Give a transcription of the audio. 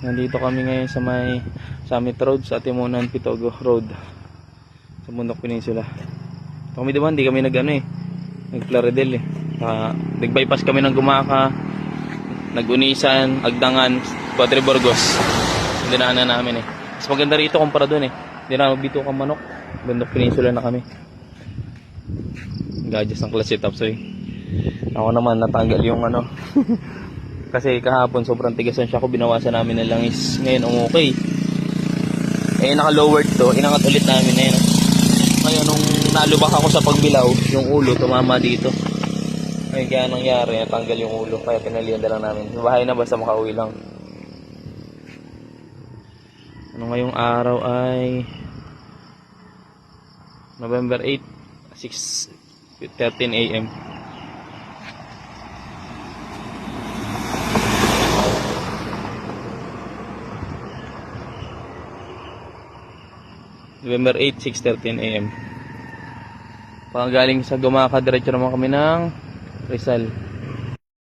Nandito kami ngayon sa may Summit Road, sa Timonan Pitogo Road, sa Bundok Peninsula. Kami diba, hindi kami nag-Plaridel nag-bypass kami ng Gumaka, nag-Unisan, Agdangan, Cuatro Burgos. Dinaanan namin Mas maganda rito kumpara doon Hindi na magbito kang manok. Bundok Peninsula na kami. Gadgets ng klase top Ako naman natanggal yung kasi kahapon sobrang tigasan siya ko, binawasan namin ng langis. Ngayon okay. Naka lowered to, inangat ulit namin Ngayon nung nalubak ako sa pagbilaw, yung ulo tumama dito. Ngayon kaya nangyari, natanggal yung ulo, kaya pinalian na lang namin. Sa bahay na basta makauwi lang. Ngayong araw ay November 8, 6:13 AM. November 8, 6:13 AM. Paggaling sa Gumaka, diretso naman kami ng Rizal.